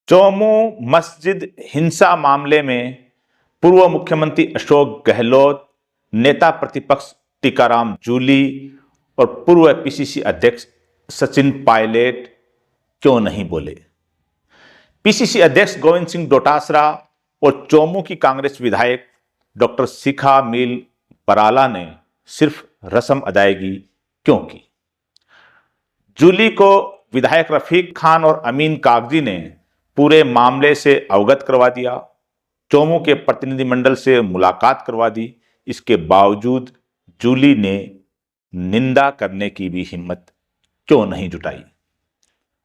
चौमू मस्जिद हिंसा मामले में पूर्व मुख्यमंत्री अशोक गहलोत, नेता प्रतिपक्ष टीकाराम जूली और पूर्व पीसीसी अध्यक्ष सचिन पायलट क्यों नहीं बोले? पीसीसी अध्यक्ष गोविंद सिंह डोटासरा और चौमू की कांग्रेस विधायक डॉक्टर शिखा मील पराला ने सिर्फ रस्म अदायगी क्यों की? जूली को विधायक रफीक खान और अमीन कागजी ने पूरे मामले से अवगत करवा दिया, चौमू के प्रतिनिधिमंडल से मुलाकात करवा दी। इसके बावजूद जूली ने निंदा करने की भी हिम्मत क्यों नहीं जुटाई?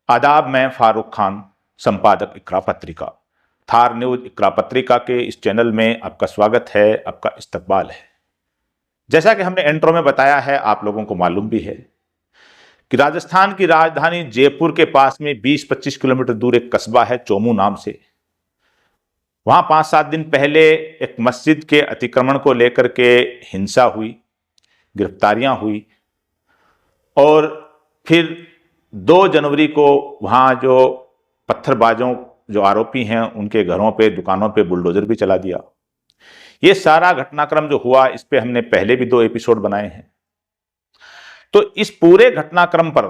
आदाब, मैं फारूक खान, संपादक इकरा पत्रिका। थार न्यूज इकरा पत्रिका के इस चैनल में आपका स्वागत है, आपका इस्तकबाल है। जैसा कि हमने इंट्रो में बताया है, आप लोगों को मालूम भी है कि राजस्थान की राजधानी जयपुर के पास में 20-25 किलोमीटर दूर एक कस्बा है चौमू नाम से। वहां 5-7 दिन पहले एक मस्जिद के अतिक्रमण को लेकर के हिंसा हुई, गिरफ्तारियां हुई और फिर 2 जनवरी को वहां जो पत्थरबाजों जो आरोपी हैं उनके घरों पे, दुकानों पे बुलडोजर भी चला दिया। ये सारा घटनाक्रम जो हुआ, इस पे हमने पहले भी 2 एपिसोड बनाए हैं। तो इस पूरे घटनाक्रम पर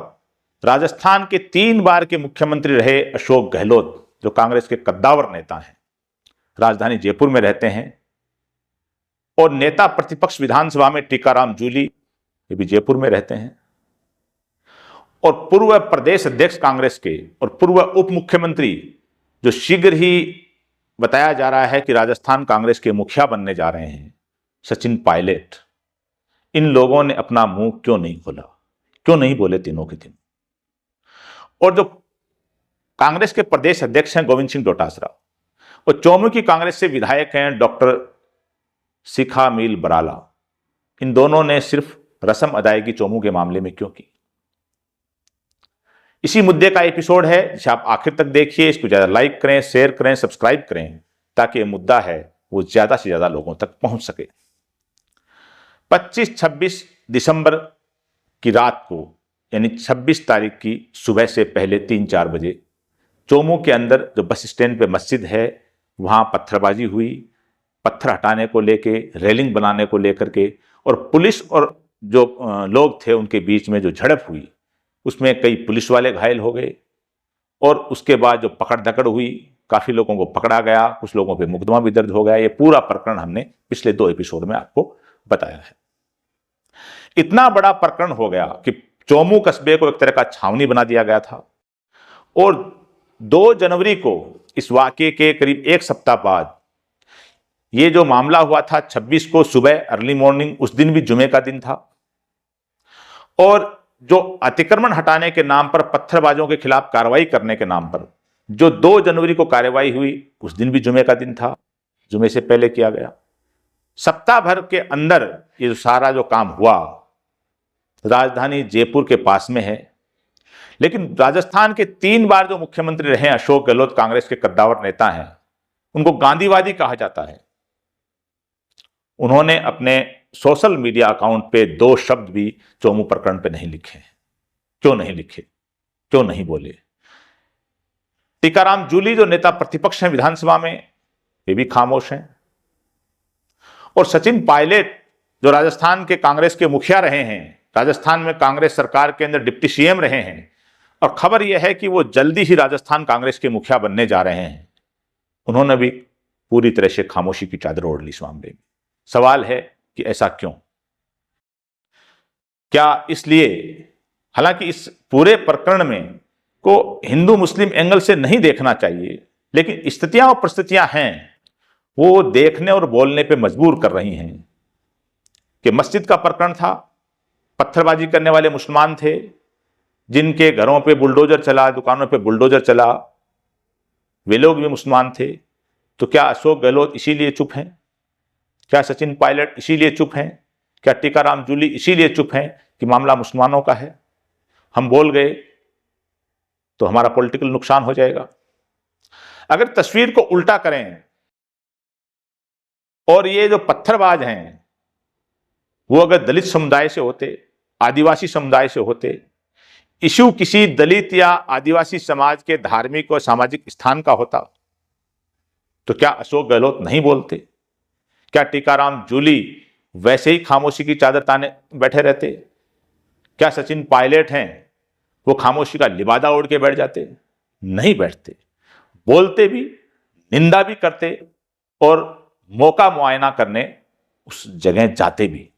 राजस्थान के 3 बार के मुख्यमंत्री रहे अशोक गहलोत, जो कांग्रेस के कद्दावर नेता हैं, राजधानी जयपुर में रहते हैं, और नेता प्रतिपक्ष विधानसभा में टीकाराम जूली, ये भी जयपुर में रहते हैं, और पूर्व प्रदेश अध्यक्ष कांग्रेस के और पूर्व उप मुख्यमंत्री जो शीघ्र ही बताया जा रहा है कि राजस्थान कांग्रेस के मुखिया बनने जा रहे हैं, सचिन पायलट, इन लोगों ने अपना मुंह क्यों नहीं खोला? क्यों नहीं बोले तीनों के तीनों? और जो कांग्रेस के प्रदेश अध्यक्ष हैं गोविंद सिंह डोटासरा, और चौमू की कांग्रेस से विधायक हैं डॉक्टर शिखा मील बराला, इन दोनों ने सिर्फ रस्म अदायगी चौमू के मामले में क्यों की? इसी मुद्दे का एपिसोड है, जिसे आप आखिर तक देखिए। इसको ज्यादा लाइक करें, शेयर करें, सब्सक्राइब करें, ताकि ये मुद्दा है वो ज्यादा से ज्यादा लोगों तक पहुंच सके। 25-26 दिसंबर की रात को, यानी 26 तारीख की सुबह से पहले 3-4 बजे चौमू के अंदर जो बस स्टैंड पे मस्जिद है, वहां पत्थरबाजी हुई। पत्थर हटाने को लेके, रेलिंग बनाने को लेकर के, और पुलिस और जो लोग थे उनके बीच में जो झड़प हुई, उसमें कई पुलिस वाले घायल हो गए। और उसके बाद जो पकड़ धकड़ हुई, काफी लोगों को पकड़ा गया, कुछ लोगों पे मुकदमा भी दर्ज हो गया। ये पूरा प्रकरण हमने पिछले 2 एपिसोड में आपको बताया है। इतना बड़ा प्रकरण हो गया कि चौमू कस्बे को एक तरह का छावनी बना दिया गया था। और 2 जनवरी को इस वाकये के करीब 1 सप्ताह बाद ये जो मामला हुआ था, 26 को सुबह अर्ली मॉर्निंग, उस दिन भी जुमे का दिन था, और जो अतिक्रमण हटाने के नाम पर, पत्थरबाजों के खिलाफ कार्रवाई करने के नाम पर जो 2 जनवरी को कार्रवाई हुई, उस दिन भी जुमे का दिन था, जुमे से पहले किया गया। सप्ताह भर के अंदर ये जो सारा जो काम हुआ राजधानी जयपुर के पास में है। लेकिन राजस्थान के 3 बार जो मुख्यमंत्री रहे अशोक गहलोत, कांग्रेस के कद्दावर नेता हैं, उनको गांधीवादी कहा जाता है। उन्होंने अपने सोशल मीडिया अकाउंट पे 2 शब्द भी चौमू प्रकरण पे नहीं लिखे। क्यों नहीं लिखे? क्यों नहीं बोले? टीकाराम जूली जो नेता प्रतिपक्ष हैं विधानसभा में, वे भी खामोश हैं। और सचिन पायलट जो राजस्थान के कांग्रेस के मुखिया रहे हैं, राजस्थान में कांग्रेस सरकार के अंदर डिप्टी सीएम रहे हैं, और खबर यह है कि वो जल्दी ही राजस्थान कांग्रेस के मुखिया बनने जा रहे हैं, उन्होंने भी पूरी तरह से खामोशी की चादर ओढ़ ली इस मामले में। सवाल है कि ऐसा क्यों? क्या इसलिए, हालांकि इस पूरे प्रकरण में को हिंदू मुस्लिम एंगल से नहीं देखना चाहिए, लेकिन स्थितियां और परिस्थितियां हैं वो देखने और बोलने पे मजबूर कर रही हैं कि मस्जिद का प्रकरण था, पत्थरबाजी करने वाले मुसलमान थे, जिनके घरों पे बुलडोजर चला, दुकानों पे बुलडोजर चला, वे लोग भी मुसलमान थे। तो क्या अशोक गहलोत इसीलिए चुप हैं? क्या सचिन पायलट इसीलिए चुप हैं? क्या टीकाराम जूली इसीलिए चुप हैं कि मामला मुसलमानों का है, हम बोल गए तो हमारा पॉलिटिकल नुकसान हो जाएगा? अगर तस्वीर को उल्टा करें और ये जो पत्थरबाज हैं वो अगर दलित समुदाय से होते, आदिवासी समुदाय से होते, इशू किसी दलित या आदिवासी समाज के धार्मिक और सामाजिक स्थान का होता तो क्या अशोक गहलोत नहीं बोलते? क्या टीकाराम जूली वैसे ही खामोशी की चादर ताने बैठे रहते? क्या सचिन पायलट हैं, वो खामोशी का लिबादा ओढ़ के बैठ जाते? नहीं बैठते, बोलते भी, निंदा भी करते और मौका मुआयना करने उस जगह जाते भी।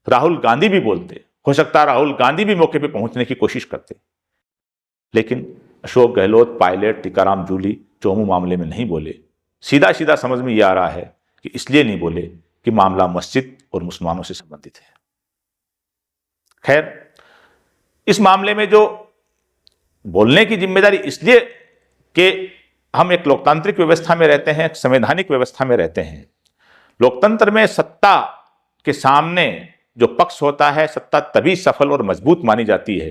राहुल गांधी भी बोलते, हो सकता है राहुल गांधी भी मौके पे पहुंचने की कोशिश करते, लेकिन अशोक गहलोत, पायलट, टीकाराम जूली चोमू मामले में नहीं बोले। सीधा सीधा समझ में यह आ रहा है कि इसलिए नहीं बोले कि मामला मस्जिद और मुसलमानों से संबंधित है। खैर, इस मामले में जो बोलने की जिम्मेदारी इसलिए कि हम एक लोकतांत्रिक व्यवस्था में रहते हैं, एक संवैधानिक व्यवस्था में रहते हैं। लोकतंत्र में सत्ता के सामने जो पक्ष होता है, सत्ता तभी सफल और मजबूत मानी जाती है,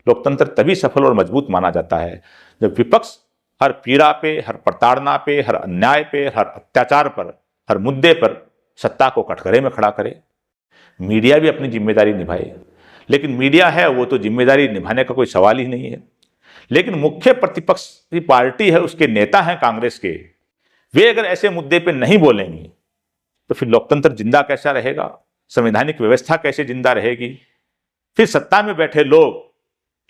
लोकतंत्र तभी सफल और मजबूत माना जाता है जब विपक्ष हर पीड़ा पे, हर प्रताड़ना पे, हर अन्याय पे, हर अत्याचार पर, हर मुद्दे पर सत्ता को कटघरे में खड़ा करे। मीडिया भी अपनी जिम्मेदारी निभाए, लेकिन मीडिया है वो तो जिम्मेदारी निभाने का कोई सवाल ही नहीं है। लेकिन मुख्य प्रतिपक्ष की पार्टी है, उसके नेता हैं कांग्रेस के, वे अगर ऐसे मुद्दे पे नहीं बोलेंगे तो फिर लोकतंत्र जिंदा कैसा रहेगा? संवैधानिक व्यवस्था कैसे जिंदा रहेगी? फिर सत्ता में बैठे लोग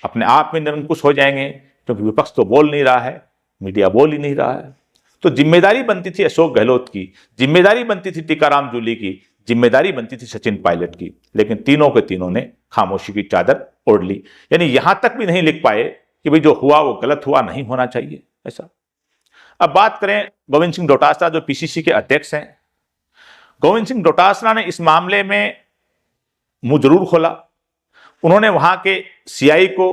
अपने आप में निरंकुश हो जाएंगे, क्योंकि विपक्ष तो बोल नहीं रहा है, मीडिया बोल ही नहीं रहा है। तो जिम्मेदारी बनती थी अशोक गहलोत की, जिम्मेदारी बनती थी टीकाराम जूली की, जिम्मेदारी बनती थी सचिन पायलट की, लेकिन तीनों के तीनों ने खामोशी की चादर ओढ़ ली। यानी यहां तक भी नहीं लिख पाए कि भाई जो हुआ वो गलत हुआ, नहीं होना चाहिए ऐसा। अब बात करें गोविंद सिंह डोटासरा, जो पीसीसी के अध्यक्ष हैं। गोविंद सिंह डोटासरा ने इस मामले में मुंह जरूर खोला। उन्होंने वहां के सीआई को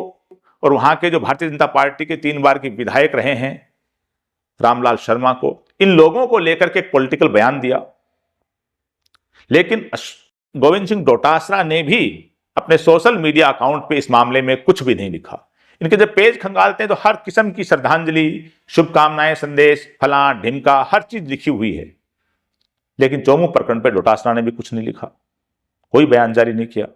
और वहां के जो भारतीय जनता पार्टी के 3 बार के विधायक रहे हैं रामलाल शर्मा को, इन लोगों को लेकर के एक पॉलिटिकल बयान दिया। लेकिन गोविंद सिंह डोटासरा ने भी अपने सोशल मीडिया अकाउंट पे इस मामले में कुछ भी नहीं लिखा। इनके जब पेज खंगालते हैं तो हर किस्म की श्रद्धांजलि, शुभकामनाएं, संदेश, फलां ढिमका, हर चीज लिखी हुई है। लेकिन चोमू प्रकरण पे डोटासरा ने भी कुछ नहीं लिखा, कोई बयान जारी नहीं किया।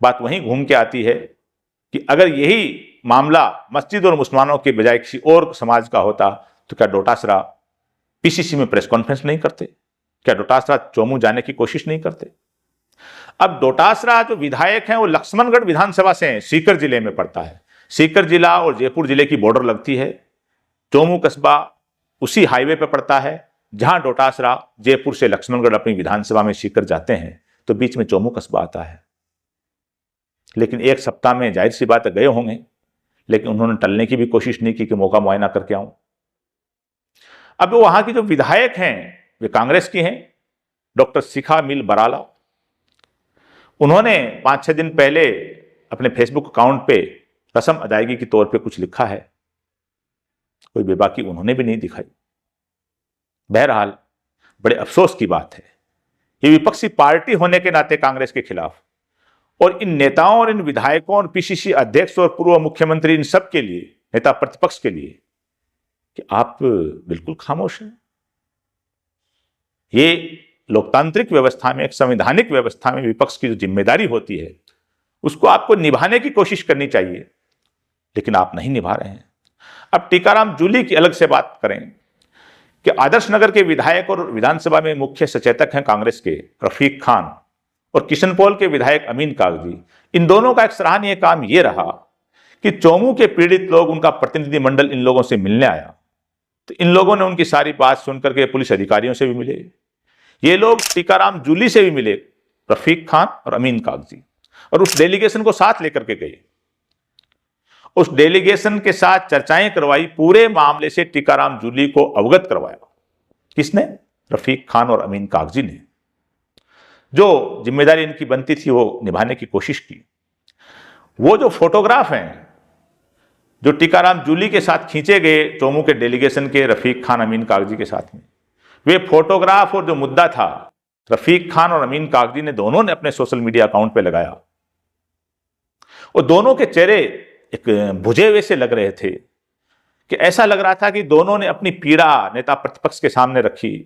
बात वहीं घूम के आती है कि अगर यही मामला मस्जिद और मुसलमानों के बजाय किसी और समाज का होता तो क्या डोटासरा पीसीसी में प्रेस कॉन्फ्रेंस नहीं करते? क्या डोटासरा चोमू जाने की कोशिश नहीं करते? अब डोटासरा जो विधायक हैं वो लक्ष्मणगढ़ विधानसभा से हैं, सीकर जिले में पड़ता है। सीकर जिला और जयपुर जिले की बॉर्डर लगती है। चोमू कस्बा उसी हाईवे पर पड़ता है जहां डोटासरा जयपुर से लक्ष्मणगढ़ अपनी विधानसभा में सीकर जाते हैं, तो बीच में चोमू कस्बा आता है। लेकिन एक सप्ताह में जाहिर सी बात गए होंगे, लेकिन उन्होंने टलने की भी कोशिश नहीं की कि मौका मुआयना करके आऊं। अब वहां की जो विधायक हैं वे कांग्रेस की हैं, डॉक्टर शिखा मिल बराला। उन्होंने 5-6 दिन पहले अपने फेसबुक अकाउंट पे रस्म अदायगी के तौर पे कुछ लिखा है, कोई बेबाकी उन्होंने भी नहीं दिखाई। बहरहाल बड़े अफसोस की बात है, ये विपक्षी पार्टी होने के नाते कांग्रेस के खिलाफ, और इन नेताओं और इन विधायकों और पीसीसी अध्यक्ष और पूर्व मुख्यमंत्री, इन सब के लिए, नेता प्रतिपक्ष के लिए, कि आप बिल्कुल खामोश हैं। ये लोकतांत्रिक व्यवस्था में, एक संवैधानिक व्यवस्था में विपक्ष की जो जिम्मेदारी होती है उसको आपको निभाने की कोशिश करनी चाहिए, लेकिन आप नहीं निभा रहे हैं। अब टीकाराम जूली की अलग से बात करें कि आदर्श नगर के विधायक और विधानसभा में मुख्य सचेतक हैं कांग्रेस के रफीक खान, और किशनपोल के विधायक अमीन कागजी। इन दोनों का एक सराहनीय काम यह रहा कि चोमू के पीड़ित लोग, उनका प्रतिनिधिमंडल इन लोगों से मिलने आया, तो इन लोगों ने उनकी सारी बात सुनकर के पुलिस अधिकारियों से भी मिले। ये लोग टीकाराम जूली से भी मिले, रफीक खान और अमीन कागजी, और उस डेलीगेशन को साथ लेकर के गए। उस डेलीगेशन के साथ चर्चाएं करवाई, पूरे मामले से टीकाराम जूली को अवगत करवाया। किसने? रफीक खान और अमीन कागजी ने। जो जिम्मेदारी इनकी बनती थी वो निभाने की कोशिश की। वो जो फोटोग्राफ हैं जो टीकाराम जूली के साथ खींचे गए, चोमू के डेलीगेशन के रफीक खान, अमीन कागजी के साथ में, वे फोटोग्राफ और जो मुद्दा था, रफीक खान और अमीन कागजी ने दोनों ने अपने सोशल मीडिया अकाउंट पे लगाया, और दोनों के चेहरे एक बुझे हुए से लग रहे थे, कि ऐसा लग रहा था कि दोनों ने अपनी पीड़ा नेता प्रतिपक्ष के सामने रखी,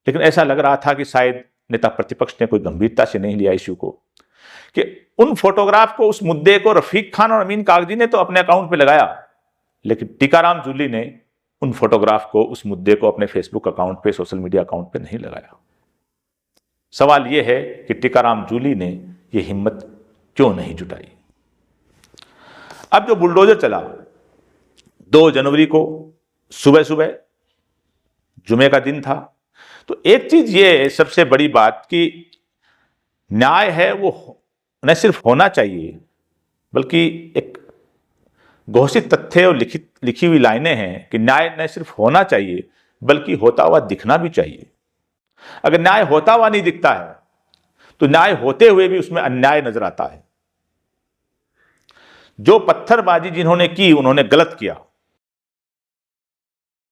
लेकिन ऐसा लग रहा था कि शायद नेता प्रतिपक्ष ने कोई गंभीरता से नहीं लिया इश्यू को। कि उन फोटोग्राफ को, उस मुद्दे को रफीक खान और अमीन कागजी ने तो अपने अकाउंट पे लगाया, लेकिन टीकाराम जूली ने उन फोटोग्राफ को, उस मुद्दे को अपने फेसबुक अकाउंट पे, सोशल मीडिया अकाउंट पे नहीं लगाया। सवाल यह है कि टीकाराम जूली ने यह हिम्मत क्यों नहीं जुटाई। अब जो बुलडोजर चला 2 जनवरी को सुबह सुबह, जुमे का दिन था, तो एक चीज ये सबसे बड़ी बात कि न्याय है वो न सिर्फ होना चाहिए, बल्कि एक घोषित तथ्य और लिखी हुई लाइनें हैं कि न्याय न सिर्फ होना चाहिए बल्कि होता हुआ दिखना भी चाहिए। अगर न्याय होता हुआ नहीं दिखता है तो न्याय होते हुए भी उसमें अन्याय नजर आता है। जो पत्थरबाजी जिन्होंने की उन्होंने गलत किया,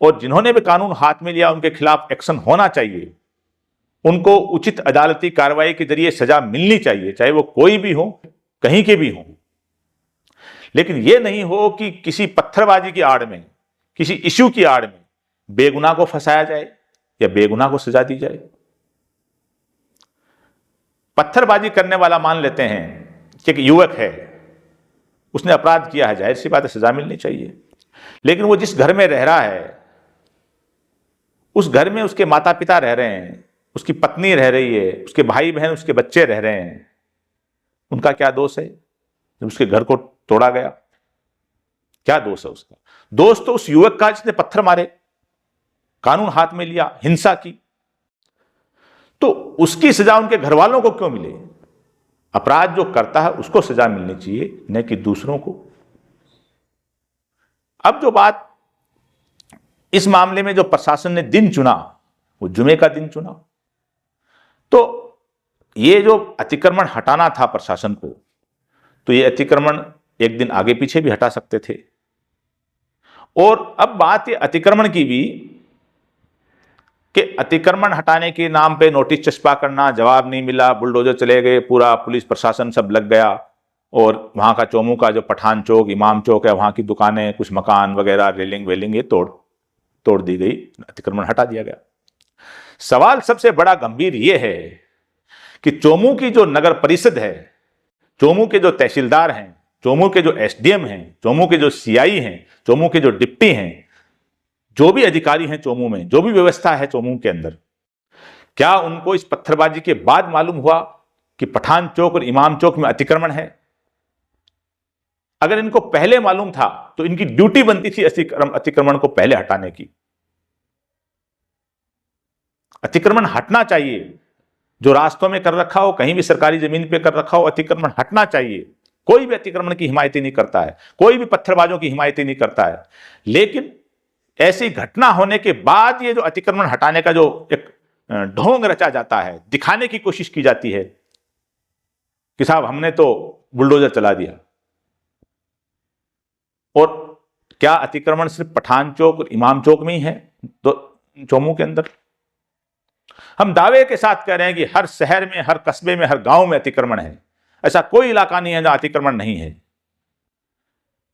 और जिन्होंने भी कानून हाथ में लिया उनके खिलाफ एक्शन होना चाहिए। उनको उचित अदालती कार्रवाई के जरिए सजा मिलनी चाहिए, चाहे वो कोई भी हो, कहीं के भी हो। लेकिन यह नहीं हो कि किसी पत्थरबाजी की आड़ में, किसी इश्यू की आड़ में बेगुनाह को फंसाया जाए या बेगुनाह को सजा दी जाए। पत्थरबाजी करने वाला मान लेते हैं कि एक युवक है, उसने अपराध किया है, जाहिर सी बात है सजा मिलनी चाहिए। लेकिन वो जिस घर में रह रहा है, उस घर में उसके माता पिता रह रहे हैं, उसकी पत्नी रह रही है, उसके भाई बहन, उसके बच्चे रह रहे हैं, उनका क्या दोष है जब उसके घर को तोड़ा गया? क्या दोष है उसका? दोष तो उस युवक का जिसने पत्थर मारे, कानून हाथ में लिया, हिंसा की। तो उसकी सजा उनके घर वालों को क्यों मिले? अपराध जो करता है उसको सजा मिलनी चाहिए, न कि दूसरों को। अब जो बात इस मामले में जो प्रशासन ने दिन चुना वो जुमे का दिन चुना, तो ये जो अतिक्रमण हटाना था प्रशासन को, तो ये अतिक्रमण एक दिन आगे पीछे भी हटा सकते थे। और अब बात ये अतिक्रमण की भी कि अतिक्रमण हटाने के नाम पे नोटिस चस्पा करना, जवाब नहीं मिला, बुलडोजर चले गए, पूरा पुलिस प्रशासन सब लग गया, और वहां का चोमू का जो पठान चौक, इमाम चौक है, वहां की दुकानें, कुछ मकान वगैरह, रेलिंग वेलिंग ये तोड़ दी गई, अतिक्रमण हटा दिया गया। सवाल सबसे बड़ा गंभीर यह है कि चोमू की जो नगर परिषद है, चोमू के जो तहसीलदार हैं, चोमू के जो एसडीएम हैं, चोमू के जो सीआई हैं, चोमू के जो डिप्टी हैं, जो भी अधिकारी हैं चोमू में, जो भी व्यवस्था है चोमू के अंदर, क्या उनको इस पत्थरबाजी के बाद मालूम हुआ कि पठान चौक और इमाम चौक में अतिक्रमण है? अगर इनको पहले मालूम था तो इनकी ड्यूटी बनती थी अतिक्रमण को पहले हटाने की। अतिक्रमण हटना चाहिए, जो रास्तों में कर रखा हो, कहीं भी सरकारी जमीन पे कर रखा हो, अतिक्रमण हटना चाहिए। कोई भी अतिक्रमण की हिमायत नहीं करता है, कोई भी पत्थरबाजों की हिमायत नहीं करता है। लेकिन ऐसी घटना होने के बाद ये जो अतिक्रमण हटाने का जो एक ढोंग रचा जाता है, दिखाने की कोशिश की जाती है कि साहब हमने तो बुलडोजर चला दिया। और क्या अतिक्रमण सिर्फ पठान चौक और इमाम चौक में ही है तो चोमू के अंदर? हम दावे के साथ कह रहे हैं कि हर शहर में, हर कस्बे में, हर गांव में अतिक्रमण है। ऐसा कोई इलाका नहीं है जहां अतिक्रमण नहीं है।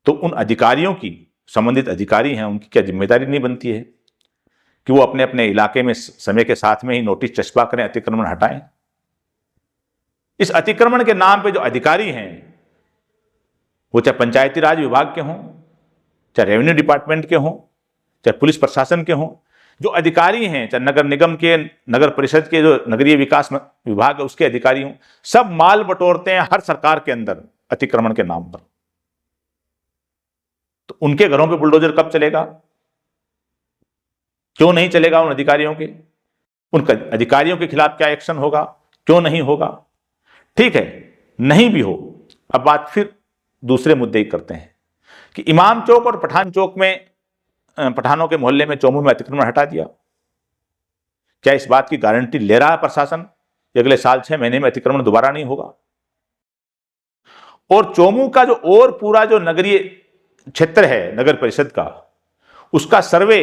तो उन अधिकारियों की, संबंधित अधिकारी हैं, उनकी क्या जिम्मेदारी नहीं बनती है कि वो अपने अपने इलाके में समय के साथ में ही नोटिस चस्पा करें, अतिक्रमण हटाएं? इस अतिक्रमण के नाम पे जो अधिकारी हैं, वो चाहे पंचायती राज विभाग के हों, चाहे रेवेन्यू डिपार्टमेंट के हों, चाहे पुलिस प्रशासन के हों, जो अधिकारी हैं, चाहे नगर निगम के, नगर परिषद के जो नगरीय विकास विभाग है उसके अधिकारी हों, सब माल बटोरते हैं हर सरकार के अंदर अतिक्रमण के नाम पर। तो उनके घरों पे बुलडोजर कब चलेगा? क्यों नहीं चलेगा उन अधिकारियों के? उन अधिकारियों के खिलाफ क्या एक्शन होगा? क्यों नहीं होगा? ठीक है, नहीं भी हो। अब बात फिर दूसरे मुद्दे की करते हैं कि इमाम चौक और पठान चौक में, पठानों के मोहल्ले में, चोमू में अतिक्रमण हटा दिया। क्या इस बात की गारंटी ले रहा है प्रशासन कि अगले साल 6 महीने में अतिक्रमण दोबारा नहीं होगा? और चोमू का जो और पूरा जो नगरीय क्षेत्र है नगर परिषद का, उसका सर्वे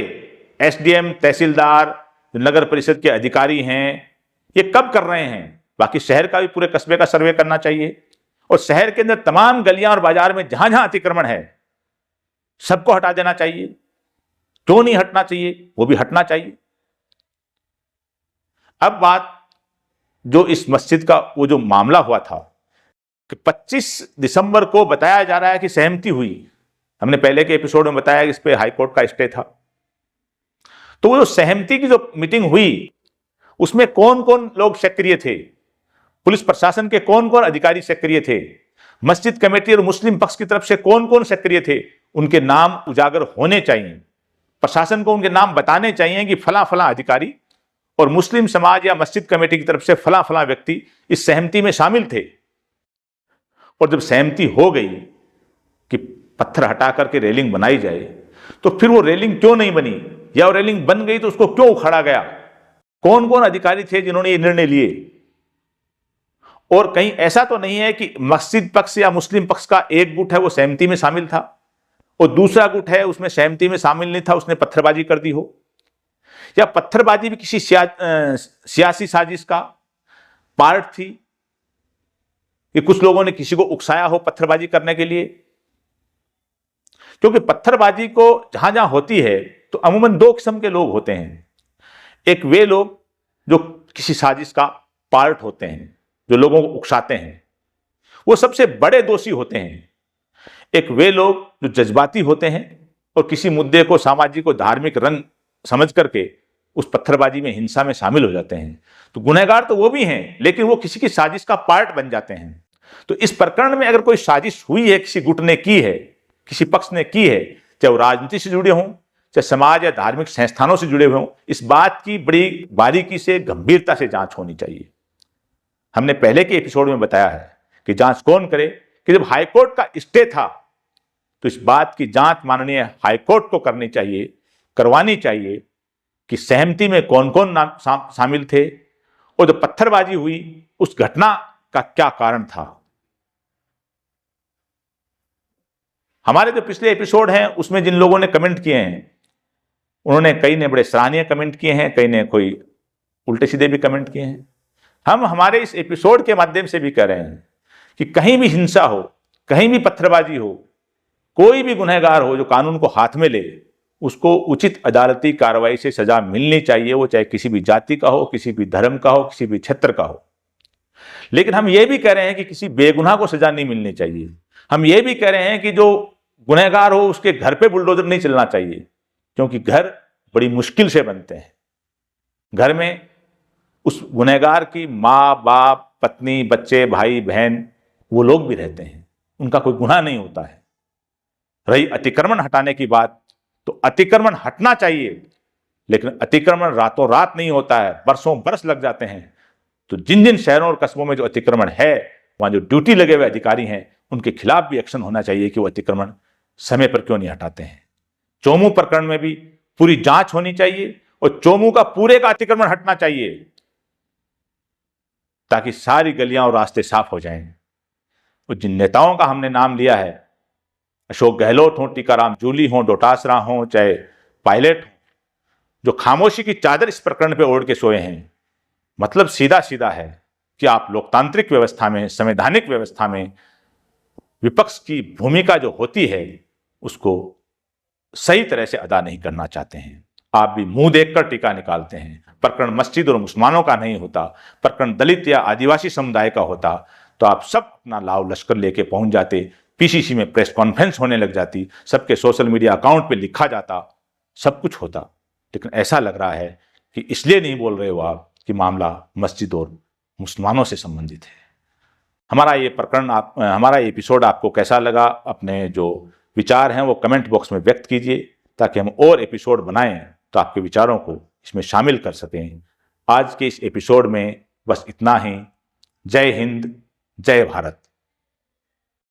एसडीएम, तहसीलदार, नगर परिषद के अधिकारी हैं, ये कब कर रहे हैं? बाकी शहर का भी, पूरे कस्बे का सर्वे करना चाहिए। और शहर के अंदर तमाम गलियां और बाजार में जहां जहां अतिक्रमण है सबको हटा देना चाहिए। क्यों नहीं हटना चाहिए? वो भी हटना चाहिए। अब बात जो इस मस्जिद का वो जो मामला हुआ था, कि 25 दिसंबर को बताया जा रहा है कि सहमति हुई। हमने पहले के एपिसोड में बताया कि इस पे हाई कोर्ट का स्टे था। तो वो जो सहमति की जो मीटिंग हुई उसमें कौन कौन लोग सक्रिय थे, पुलिस प्रशासन के कौन कौन अधिकारी सक्रिय थे, मस्जिद कमेटी और मुस्लिम पक्ष की तरफ से कौन कौन सक्रिय थे, उनके नाम उजागर होने चाहिए। प्रशासन को उनके नाम बताने चाहिए कि फला फला अधिकारी और मुस्लिम समाज या मस्जिद कमेटी की तरफ से फला फला व्यक्ति इस सहमति में शामिल थे। और जब सहमति हो गई कि पत्थर हटा करके रेलिंग बनाई जाए, तो फिर वो रेलिंग क्यों नहीं बनी, या वो रेलिंग बन गई तो उसको क्यों उखाड़ा गया? कौन कौन अधिकारी थे जिन्होंने ये निर्णय लिए? और कहीं ऐसा तो नहीं है कि मस्जिद पक्ष या मुस्लिम पक्ष का एक गुट है वो सहमति में शामिल था और दूसरा गुट है उसमें सहमति में शामिल नहीं था, उसने पत्थरबाजी कर दी हो, या पत्थरबाजी भी किसी सियासी साजिश का पार्ट थी कि कुछ लोगों ने किसी को उकसाया हो पत्थरबाजी करने के लिए। क्योंकि पत्थरबाजी को जहां जहां होती है तो अमूमन दो किस्म के लोग होते हैं। एक वे लोग जो किसी साजिश का पार्ट होते हैं, जो लोगों को उकसाते हैं, वो सबसे बड़े दोषी होते हैं। एक वे लोग जो जज्बाती होते हैं और किसी मुद्दे को सामाजिक और धार्मिक रंग समझ करके उस पत्थरबाजी में, हिंसा में शामिल हो जाते हैं। तो गुनहगार तो वो भी हैं, लेकिन वो किसी की साजिश का पार्ट बन जाते हैं। तो इस प्रकरण में अगर कोई साजिश हुई है, किसी गुट ने की है, किसी पक्ष ने की है, चाहे वो राजनीति से जुड़े हों, चाहे समाज या धार्मिक संस्थानों से जुड़े हुए हों, इस बात की बड़ी बारीकी से, गंभीरता से जांच होनी चाहिए। हमने पहले के एपिसोड में बताया है कि जांच कौन करे, कि जब हाईकोर्ट का स्टे था तो इस बात की जांच माननीय हाईकोर्ट को करनी चाहिए, करवानी चाहिए कि सहमति में कौन कौन शामिल थे और जो पत्थरबाजी हुई उस घटना का क्या कारण था। हमारे जो पिछले एपिसोड हैं उसमें जिन लोगों ने कमेंट किए हैं, उन्होंने कई ने बड़े सराहनीय कमेंट किए हैं, कई ने कोई उल्टे सीधे भी कमेंट किए हैं। हम हमारे इस एपिसोड के माध्यम से भी कह रहे हैं कि कहीं भी हिंसा हो, कहीं भी पत्थरबाजी हो, कोई भी गुनहगार हो जो कानून को हाथ में ले, उसको उचित अदालती कार्रवाई से सजा मिलनी चाहिए। वो चाहे किसी भी जाति का हो, किसी भी धर्म का हो, किसी भी क्षेत्र का हो। लेकिन हम ये भी कह रहे हैं कि किसी बेगुनाह को सजा नहीं मिलनी चाहिए। हम ये भी कह रहे हैं कि जो गुनहगार हो उसके घर पे बुलडोजर नहीं चलना चाहिए, क्योंकि घर बड़ी मुश्किल से बनते हैं। घर में उस गुनहगार की माँ, बाप, पत्नी, बच्चे, भाई, बहन, वो लोग भी रहते हैं, उनका कोई गुनाह नहीं होता है। रही अतिक्रमण हटाने की बात, तो अतिक्रमण हटना चाहिए, लेकिन अतिक्रमण रातों रात नहीं होता है, बरसों बरस लग जाते हैं। तो जिन जिन शहरों और कस्बों में जो अतिक्रमण है, वहां जो ड्यूटी लगे हुए अधिकारी हैं, उनके खिलाफ भी एक्शन होना चाहिए कि वो अतिक्रमण समय पर क्यों नहीं हटाते हैं। चोमू प्रकरण में भी पूरी जांच होनी चाहिए और चोमू का पूरे का अतिक्रमण हटना चाहिए, ताकि सारी गलियां और रास्ते साफ हो जाएं। और जिन नेताओं का हमने नाम लिया है, अशोक गहलोत हो, टीकाराम जूली हो, डोटासरा हो, चाहे पायलट हो, जो खामोशी की चादर इस प्रकरण पे ओढ़ के सोए हैं, मतलब सीधा सीधा है कि आप लोकतांत्रिक व्यवस्था में, संवैधानिक व्यवस्था में विपक्ष की भूमिका जो होती है उसको सही तरह से अदा नहीं करना चाहते हैं। आप भी मुंह देखकर टीका निकालते हैं। प्रकरण मस्जिद और मुसलमानों का नहीं होता, प्रकरण दलित या आदिवासी समुदाय का होता, तो आप सब अपना लाव लश्कर लेके पहुंच जाते, पीसीसी में प्रेस कॉन्फ्रेंस होने लग जाती, सबके सोशल मीडिया अकाउंट पे लिखा जाता, सब कुछ होता। लेकिन ऐसा लग रहा है कि इसलिए नहीं बोल रहे हो आप कि मामला मस्जिद और मुसलमानों से संबंधित है। हमारा ये प्रकरण हमारा ये एपिसोड आपको कैसा लगा, अपने जो विचार हैं वो कमेंट बॉक्स में व्यक्त कीजिए, ताकि हम और एपिसोड बनाएं तो आपके विचारों को इसमें शामिल कर सकें। आज के इस एपिसोड में बस इतना ही। जय हिंद, जय भारत।